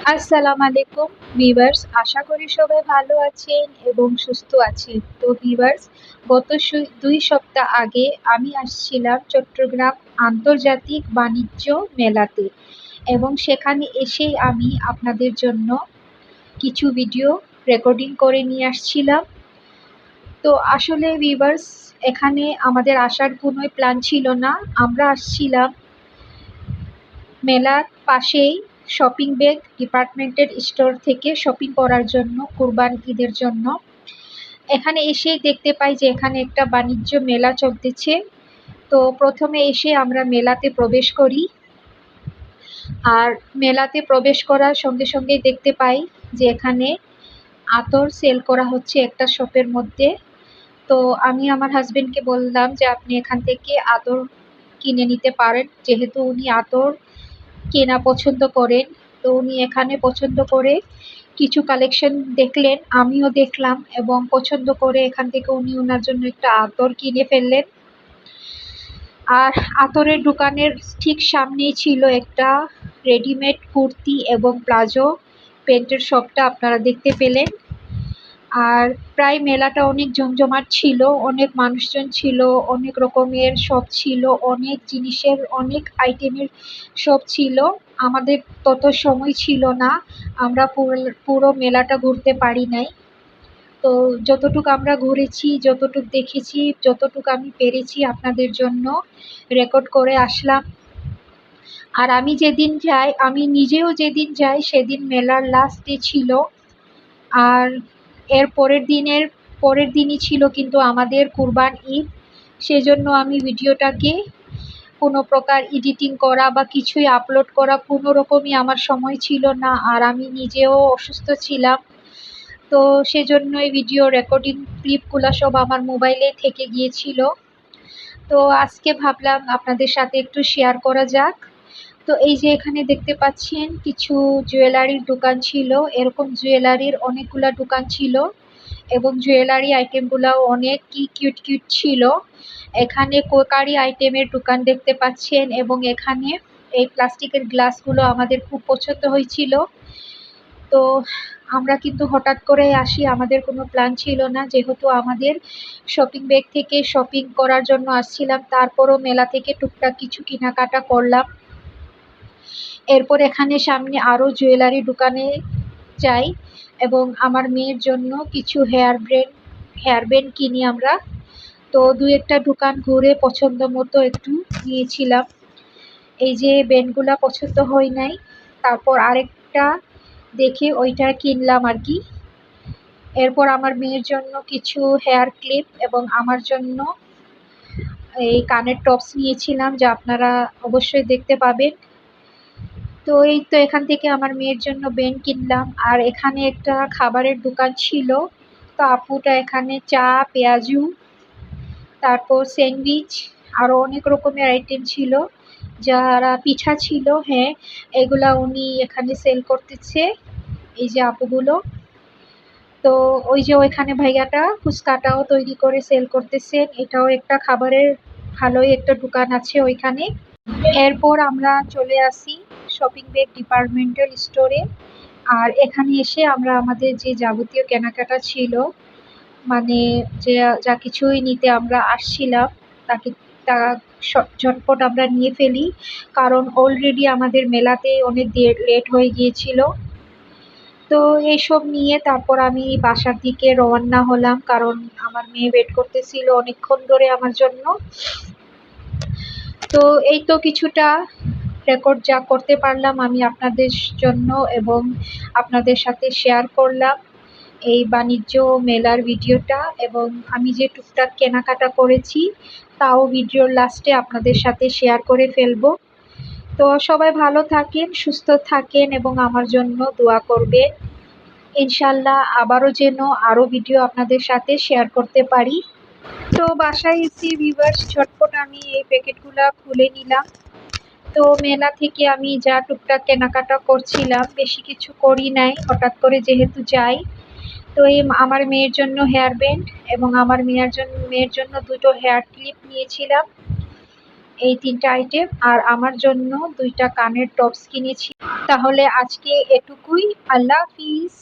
আসসালামু আলাইকুম ভিউয়ার্স, আশা করি সবাই ভালো আছেন এবং সুস্থ আছেন। তো ভিউয়ার্স, গত ২ সপ্তাহ আগে আমি আসছিলাম চট্টগ্রাম আন্তর্জাতিক বাণিজ্য মেলাতে এবং সেখানে এসেই আমি আপনাদের জন্য কিছু ভিডিও রেকর্ডিং করে নিয়ে আসছিলাম। তো আসলে ভিউয়ার্স, এখানে আমাদের আসার কোনো প্ল্যান ছিল না। আমরা আসছিলাম মেলার পাশেই শপিং ব্যাগ ডিপার্টমেন্টের স্টোর থেকে শপিং করার জন্য কুরবান ঈদের জন্য। এখানে এসেই দেখতে পাই যে এখানে একটা বাণিজ্য মেলা চলতেছে। তো প্রথমে এসে আমরা মেলাতে প্রবেশ করি। আর মেলাতে প্রবেশ করার সঙ্গে সঙ্গে দেখতে পাই যে এখানে আতর সেল করা হচ্ছে একটা শপের মধ্যে। তো আমি আমার হাজবেন্ডকে বললাম যে আপনি এখান থেকে আতর কিনে নিতে পারেন, যেহেতু উনি আতর কেনা পছন্দ করেন। তো উনি এখানে পছন্দ করে কিছু কালেকশন দেখলেন, আমিও দেখলাম এবং পছন্দ করে এখান থেকে উনি ওনার জন্য একটা আতর কিনে ফেললেন। আর আতরের দোকানের ঠিক সামনেই ছিল একটা রেডিমেড কুর্তি এবং প্লাজো প্যান্টের শপটা আপনারা দেখতে পেলেন। আর প্রায় মেলাটা অনেক জমজমাট ছিল, অনেক মানুষজন ছিল, অনেক রকমের শপ ছিল, অনেক জিনিসের অনেক আইটেমের শপ ছিল। আমাদের তত সময় ছিল না, আমরা পুরো মেলাটা ঘুরতে পারি নাই। তো যতটুক আমরা ঘুরেছি, যতটুক দেখেছি, যতটুক আমি পেরেছি আপনাদের জন্য রেকর্ড করে আসলাম। আর আমি নিজেও যেদিন যাই সেদিন মেলার লাস্ট ডে ছিল। আর এর পরের দিনই ছিল কিন্তু আমাদের কুরবান ঈদ। সেজন্য আমি ভিডিওটাকে কোনো প্রকার এডিটিং করা বা কিছুই আপলোড করা কোনো রকমই আমার সময় ছিল না। আর আমি নিজেও অসুস্থ ছিলাম। তো সেজন্যই ভিডিও রেকর্ডিং ক্লিপগুলো সব আমার মোবাইলে থেকে গিয়েছিল। তো আজকে ভাবলাম আপনাদের সাথে একটু শেয়ার করা যাক। তো এই যে এখানে দেখতে পাচ্ছেন কিছু জুয়েলারির দোকান ছিল, এরকম জুয়েলারির অনেকগুলা দোকান ছিল এবং জুয়েলারি আইটেমগুলাও অনেক কিউট কিউট ছিল। এখানে কোকারি আইটেমের দোকান দেখতে পাচ্ছেন এবং এখানে এই প্লাস্টিকের গ্লাসগুলো আমাদের খুব পছন্দ হয়েছিল। তো আমরা কিন্তু হঠাৎ করে আসি, আমাদের কোনো প্ল্যান ছিল না, যেহেতু আমাদের শপিং ব্যাগ থেকে শপিং করার জন্য আসছিলাম। তারপরও মেলা থেকে টুকটাক কিছু কেনাকাটা করলাম। এরপর এখানে সামনে আরও জুয়েলারি দোকানে যাই এবং আমার মেয়ের জন্য কিছু হেয়ার ব্যান্ড কিনি আমরা। তো দু একটা দোকান ঘুরে পছন্দ মতো একটু নিয়েছিলাম। এই যে ব্যান্ডগুলা পছন্দ হয় নাই, তারপর আরেকটা দেখে ওইটা কিনলাম আর কি। এরপর আমার মেয়ের জন্য কিছু হেয়ার ক্লিপ এবং আমার জন্য এই কানের টপস নিয়েছিলাম, যা আপনারা অবশ্যই দেখতে পাবেন। তো এই তো এখান থেকে আমার মেয়ের জন্য ব্যান্ড কিনলাম। আর এখানে একটা খাবারের দোকান ছিল। তো আপুটা এখানে চা, পেঁয়াজু, তারপর স্যান্ডউইচ, আরও অনেক রকমের আইটেম ছিল, যারা পিঠা ছিল, হ্যাঁ, এগুলা উনি এখানে সেল করতেছে, এই যে আপুগুলো। তো ওই যে ওইখানে ভাইয়াটা ফুচকাটাও তৈরি করে সেল করতেছেন, এটাও একটা খাবারের ভালোই একটা দোকান আছে ওইখানে। এরপর আমরা চলে আসি শপিং ব্যাগ ডিপার্টমেন্টাল স্টোরে। আর এখানে এসে আমরা আমাদের যে যাবতীয় কেনাকাটা ছিল, মানে যে যা কিছুই নিতে আমরা আসছিলাম, তাকে তা ঝটপট আমরা নিয়ে ফেলি, কারণ অলরেডি আমাদের মেলাতে অনেক লেট হয়ে গিয়েছিল। তো এইসব নিয়ে তারপর আমি বাসার দিকে রওনা হলাম, কারণ আমার মেয়ে ওয়েট করতেছিল অনেকক্ষণ ধরে আমার জন্য। তো এই তো কিছুটা রেকর্ড যা করতে পারলাম আমি আপনাদের জন্য এবং আপনাদের সাথে শেয়ার করলাম এই বাণিজ্য মেলার ভিডিওটা। এবং আমি যে টুকটাক কেনাকাটা করেছি তাও ভিডিওর লাস্টে আপনাদের সাথে শেয়ার করে ফেলবো। তো সবাই ভালো থাকেন, সুস্থ থাকেন এবং আমার জন্য দোয়া করবেন। ইনশাল্লাহ আবারও যেন আরও ভিডিও আপনাদের সাথে শেয়ার করতে পারি। তো বাসায় এসে ভিউয়ার্স ঝটপট আমি এই প্যাকেটগুলা খুলে নিলাম। তো মেলা থেকে আমি যা টুকটাক কেনাকাটা করছিলাম, বেশি কিছু করি নাই, হঠাৎ করে যেহেতু যাই। তো এই আমার মেয়ের জন্য হেয়ার ব্যান্ড এবং আমার মেয়ের জন্য দুটো হেয়ার ক্লিপ নিয়েছিলাম। এই 3টা আইটেম আর আমার জন্য 2টা কানের টপস কিনেছি। তাহলে আজকে এটুকুই। আল্লাহ হাফিজ।